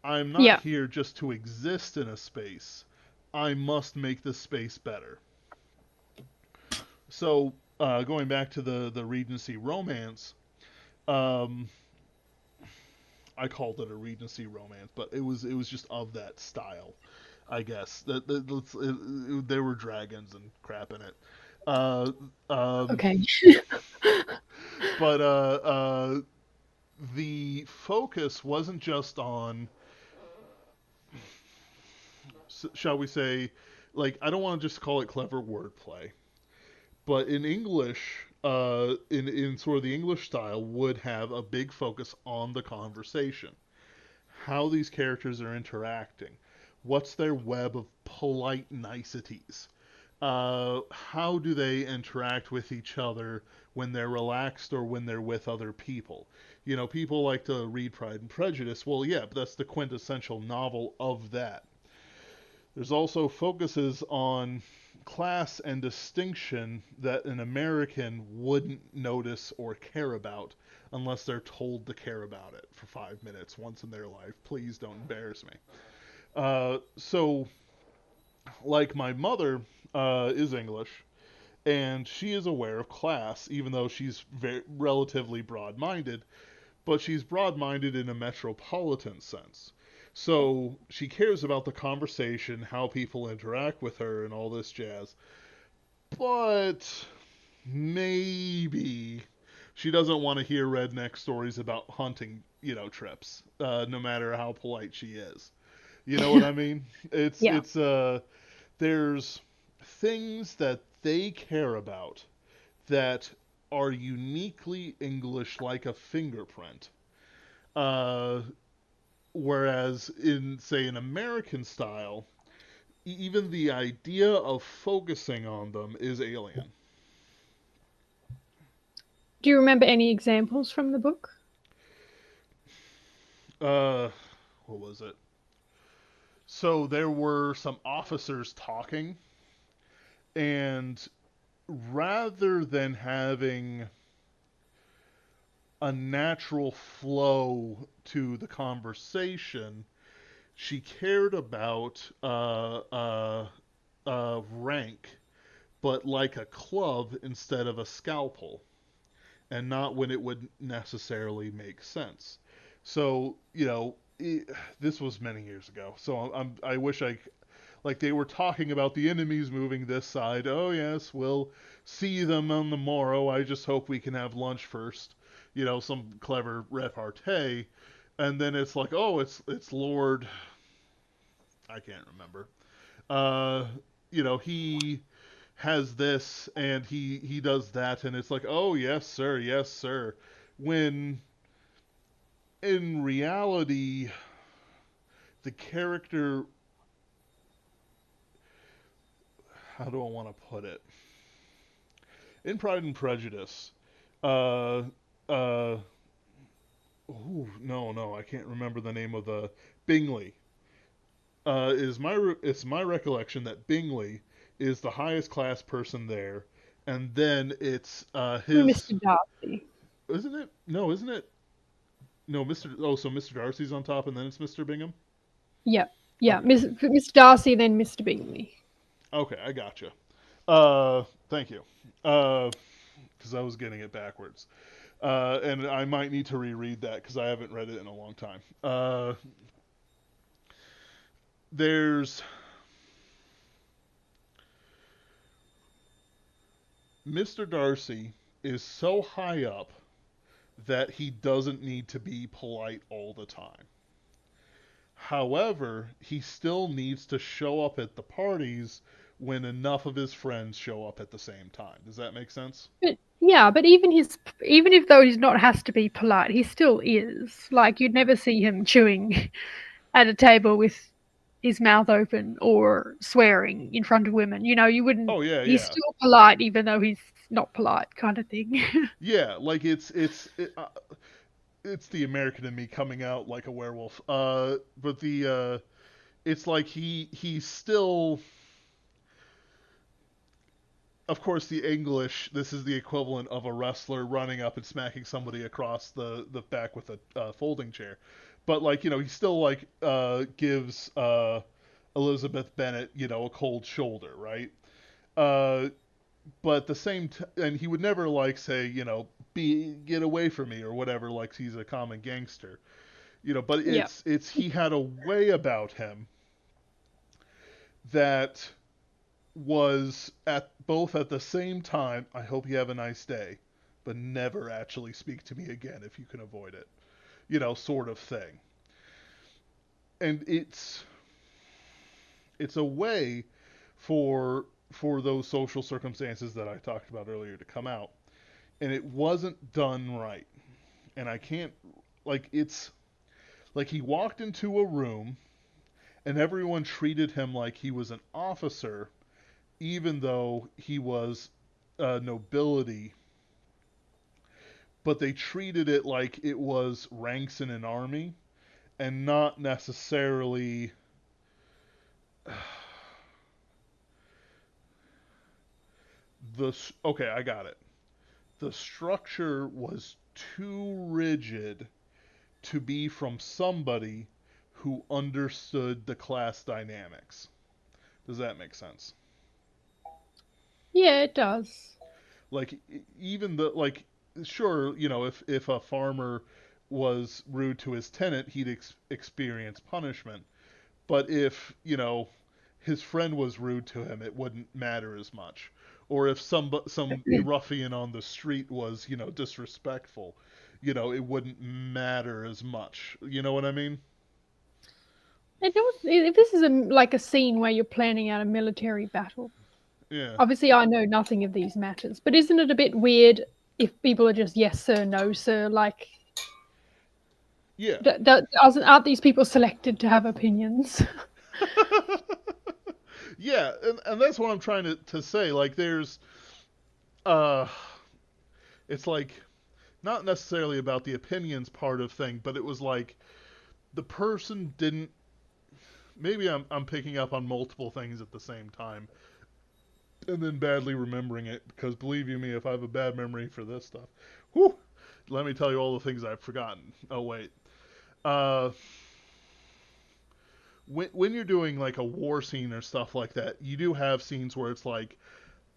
I'm not Yeah, here just to exist in a space. I must make this space better. So, going back to the Regency romance, um, I called it a Regency romance, but it was just of that style, I guess. There were dragons and crap in it. Uh, um, okay. but the focus wasn't just on, shall we say, like I don't want to just call it clever wordplay, but in English, in sort of the English style, would have a big focus on the conversation, how these characters are interacting, what's their web of polite niceties, how do they interact with each other when they're relaxed or when they're with other people. People like to read Pride and Prejudice. Well, yeah, but that's the quintessential novel of that. There's also focuses on class and distinction that an American wouldn't notice or care about unless they're told to care about it for 5 minutes once in their life. Please don't embarrass me. So, like my mother is English, and she is aware of class, even though she's relatively broad-minded, but she's broad-minded in a metropolitan sense. So she cares about the conversation, how people interact with her, and all this jazz. But maybe she doesn't want to hear redneck stories about hunting, trips, no matter how polite she is. You know what I mean? It's Yeah. it's there's things that they care about that are uniquely English, like a fingerprint. Uh, Whereas in, say, an American style, even the idea of focusing on them is alien. Do you remember any examples from the book? Uh, what was it? So there were some officers talking, and rather than having a natural flow to the conversation, she cared about rank, but like a club instead of a scalpel, and not when it would necessarily make sense. So, this was many years ago. So I wish like they were talking about the enemies moving this side. Oh yes, we'll see them on the morrow. I just hope we can have lunch first. Some clever repartee, and then it's like, oh, it's Lord. I can't remember. Uh, he has this and he does that, and it's like, oh yes, sir, yes, sir. When in reality, the character, how do I want to put it? In Pride and Prejudice, uh, uh, ooh, no, I can't remember the name of the Bingley. It's my recollection that Bingley is the highest class person there, and then it's his, Mr. Darcy. isn't it? No, isn't it? No, Mr. Oh, so Mr. Darcy's on top, and then it's Mr. Bingham. Yeah. Yeah. Okay, Mr. Darcy, then Mr. Bingley. okay, I gotcha. Thank you. Because I was getting it backwards. And I might need to reread that because I haven't read it in a long time. There's Mr. Darcy is so high up that he doesn't need to be polite all the time. However, he still needs to show up at the parties when enough of his friends show up at the same time. Does that make sense? But yeah, but even if though he's not has to be polite, he still is. Like you'd never see him chewing at a table with his mouth open or swearing in front of women. You wouldn't. Oh yeah, He's yeah. still polite even though he's not polite, kind of thing. Yeah, like it's the American in me coming out like a werewolf. But it's like he's still, of course, the English. This is the equivalent of a wrestler running up and smacking somebody across the back with a folding chair. But like he still like gives Elizabeth Bennet a cold shoulder, right? Uh, but at the same and he would never like say be get away from me or whatever, like he's a common gangster. But Yeah. it's he had a way about him that was at both at the same time, I hope you have a nice day, but never actually speak to me again if you can avoid it, sort of thing. And it's a way for those social circumstances that I talked about earlier to come out, and it wasn't done right. And I can't, like, it's like he walked into a room and everyone treated him like he was an officer, even though he was nobility, but they treated it like it was ranks in an army and not necessarily. Okay, I got it. The structure was too rigid to be from somebody who understood the class dynamics. Does that make sense? Yeah, it does. Like even the like sure, if a farmer was rude to his tenant, he'd experience punishment. But if, his friend was rude to him, it wouldn't matter as much. Or if some ruffian on the street was, disrespectful, it wouldn't matter as much. You know what I mean? It does. If this is like a scene where you're planning out a military battle, Yeah. obviously I know nothing of these matters, but isn't it a bit weird if people are just yes sir, no sir? Like, Yeah. aren't these people selected to have opinions? Yeah, and that's what I'm trying to say. Like uh it's like not necessarily about the opinions part of thing, but it was like the person didn't maybe I'm picking up on multiple things at the same time and then badly remembering it because believe you me, if I have a bad memory for this stuff, whew, let me tell you all the things I've forgotten. Oh wait. Uh when you're doing like a war scene or stuff like that, you do have scenes where it's like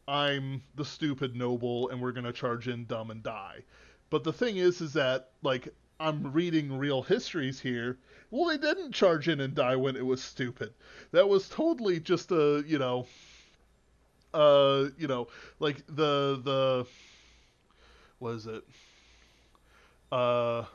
I'm the stupid noble and we're going to charge in dumb and die. But the thing is that like I'm reading real histories here. Well, they didn't charge in and die when it was stupid. That was totally just a, like the what is it? Uh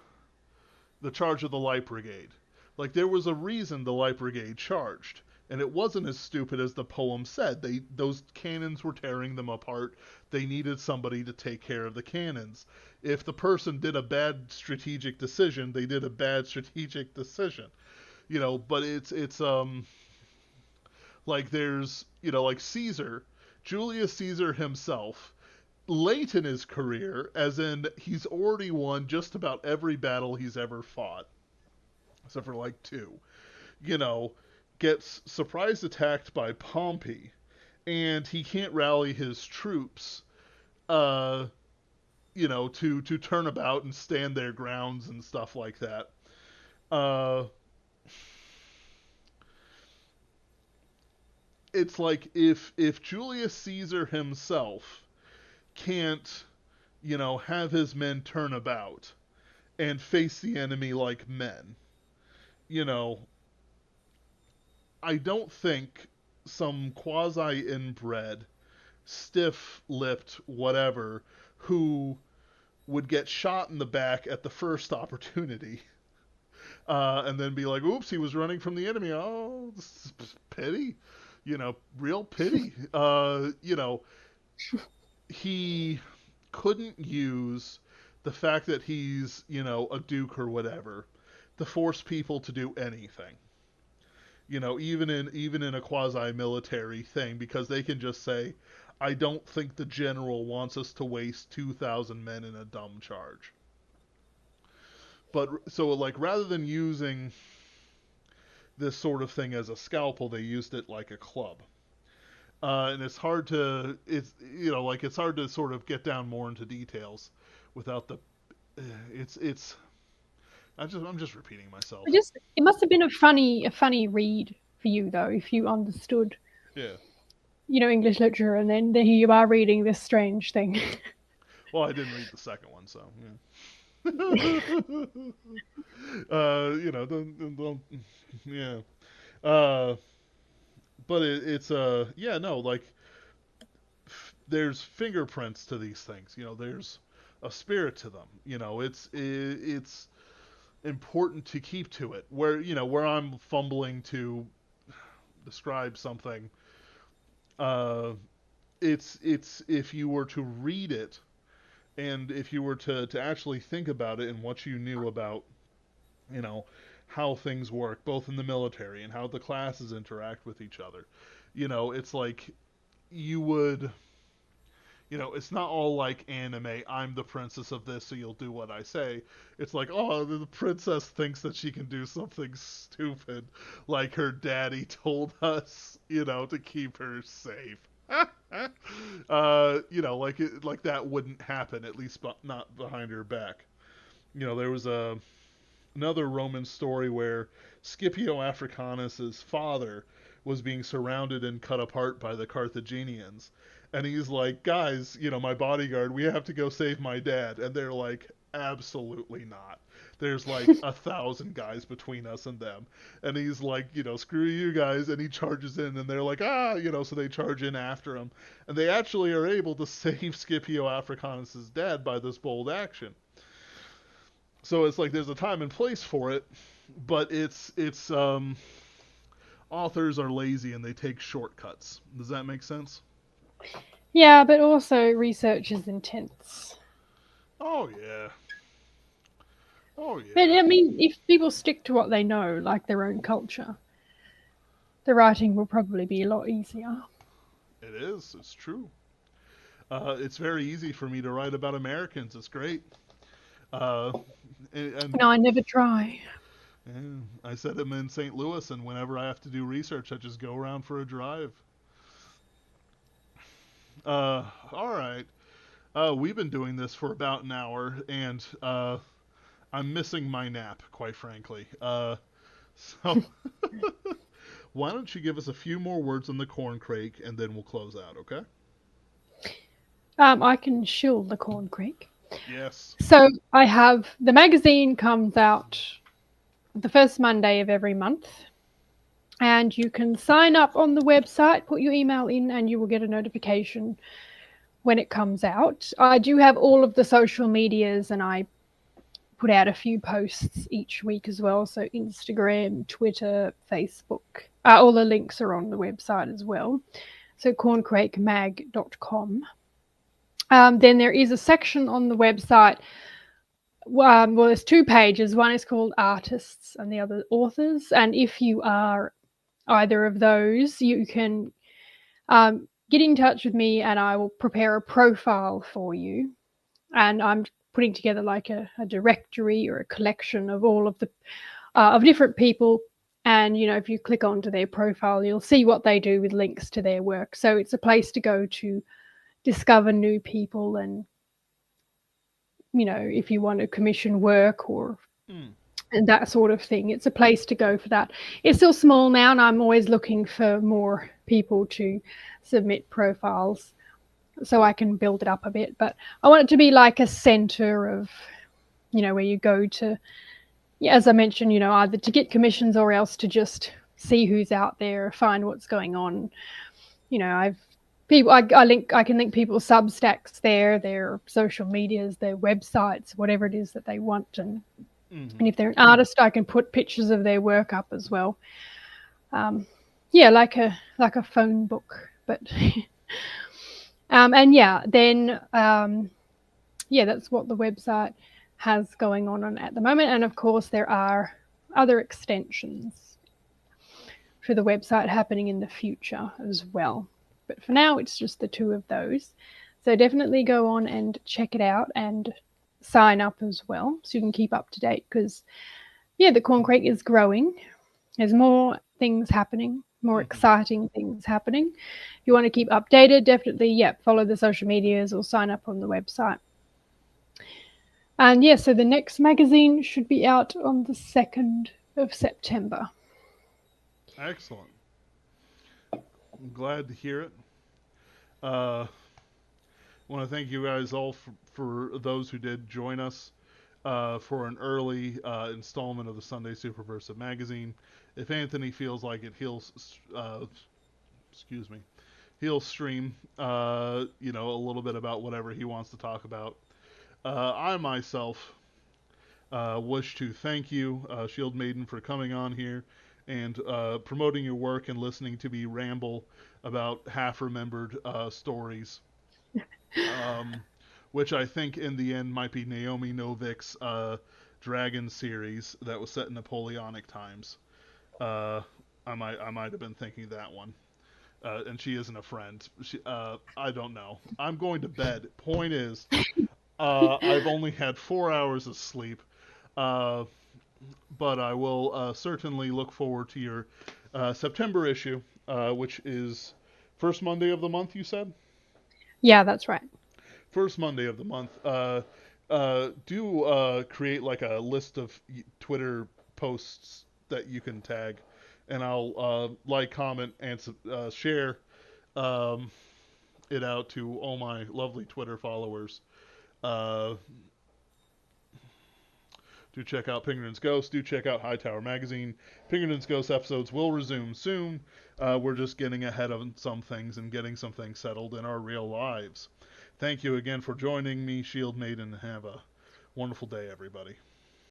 the charge of the light brigade. Like there was a reason the light brigade charged, and it wasn't as stupid as the poem said. Those cannons were tearing them apart. They needed somebody to take care of the cannons. If the person did a bad strategic decision, they did a bad strategic decision. But it's like there's like Caesar, Julius Caesar himself, late in his career, as in he's already won just about every battle he's ever fought except for like two, you know, gets surprise attacked by Pompey, and he can't rally his troops, uh, to turn about and stand their grounds and stuff like that. Uh, it's like if Julius Caesar himself can't, have his men turn about and face the enemy like men, you know, I don't think some quasi inbred, stiff lipped, whatever, who would get shot in the back at the first opportunity, and then be like, oops, he was running from the enemy. Oh, this is pity. Real pity. He couldn't use the fact that he's, a duke or whatever to force people to do anything. Even in a quasi military thing, because they can just say, I don't think the general wants us to waste 2,000 men in a dumb charge. But so like rather than using this sort of thing as a scalpel, they used it like a club. And it's hard to sort of get down more into details without the it's I'm just repeating myself. It must have been a funny read for you though, if you understood, Yeah. English literature, and then here you are reading this strange thing. Well, I didn't read the second one, so yeah. Don't, yeah. Uh, but yeah, no, like there's fingerprints to these things. There's a spirit to them. It's important to keep to it. Where I'm fumbling to describe something, uh, it's if you were to read it and if you were to actually think about it and what you knew about, you know, how things work, both in the military and how the classes interact with each other, it's like you would, it's not all like anime. I'm the princess of this, so you'll do what I say. It's like, oh, the princess thinks that she can do something stupid, like her daddy told us, to keep her safe. Like that wouldn't happen, at least not behind her back. There was a another Roman story where Scipio Africanus's father was being surrounded and cut apart by the Carthaginians. And he's like, guys, my bodyguard, we have to go save my dad. And they're like, absolutely not. There's like 1,000 guys between us and them. And he's like, screw you guys. And he charges in, and they're like, so they charge in after him. And they actually are able to save Scipio Africanus's dad by this bold action. So it's like there's a time and place for it, but it's authors are lazy and they take shortcuts. Does that make sense? Yeah, but also research is intense. Oh yeah. Oh But yeah. I mean, if people stick to what they know, like their own culture, the writing will probably be a lot easier. It is. It's true. It's very easy for me to write about Americans. It's great. Uh, and No, I never try. yeah, I said I'm in St. Louis, and whenever I have to do research, I just go around for a drive. All right. We've been doing this for about an hour, and I'm missing my nap, quite frankly. So why don't you give us a few more words on the Corncrake, and then we'll close out, okay? I can shill the Corncrake. Yes. So I have the magazine comes out the first Monday of every month, and you can sign up on the website, put your email in, and you will get a notification when it comes out. I do have all of the social medias, and I put out a few posts each week as well. So Instagram, Twitter, Facebook, all the links are on the website as well. So corncrakemag.com. Then there is a section on the website. Well, there's two pages. One is called artists and the other authors. And if you are either of those, you can get in touch with me and I will prepare a profile for you. And I'm putting together like a directory or a collection of all of the of different people. And if you click onto their profile, you'll see what they do with links to their work. So it's a place to go to discover new people, and if you want to commission work or Mm. and that sort of thing, it's a place to go for that. It's still small now, and I'm always looking for more people to submit profiles so I can build it up a bit. But I want it to be like a center of, where you go to, yeah, as I mentioned, either to get commissions or else to just see who's out there, find what's going on. I've people I can link people's Substacks there, their social medias, their websites, whatever it is that they want, and Hmm. if they're an artist, I can put pictures of their work up as well. Yeah, like a phone book, but and yeah, then yeah, that's what the website has going on at the moment. And of course, there are other extensions for the website happening in the future as well. But for now, it's just the two of those. So definitely go on and check it out and sign up as well so you can keep up to date, because, yeah, the Corncrake is growing. There's more things happening, more Hmm. exciting things happening. If you want to keep updated, definitely, yeah, follow the social medias or sign up on the website. And yeah, so the next magazine should be out on the 2nd of September. Excellent. I'm glad to hear it. I want to thank you guys all for those who did join us for an early installment of the Sunday Superversive magazine. If Anthony feels like it, excuse me, he'll stream, a little bit about whatever he wants to talk about. I myself wish to thank you, Shield Maiden, for coming on here and promoting your work and listening to me ramble about half-remembered stories, um, which I think in the end might be Naomi Novik's Dragon series that was set in Napoleonic times. Uh, I might have been thinking that one. And she isn't a friend. I don't know. I'm going to bed. Point is, I've only had 4 hours of sleep, uh, but I will certainly look forward to your September issue, which is first Monday of the month. You said Yeah, that's right. first Monday of the month. Do create like a list of Twitter posts that you can tag, and I'll like, comment, and share um, it out to all my lovely Twitter followers. Uh, do check out Pinkerton's Ghost. Do check out Hightower Magazine. Pinkerton's Ghost episodes will resume soon. We're just getting ahead of some things and getting some things settled in our real lives. Thank you again for joining me, Shield Maiden. Have a wonderful day, everybody.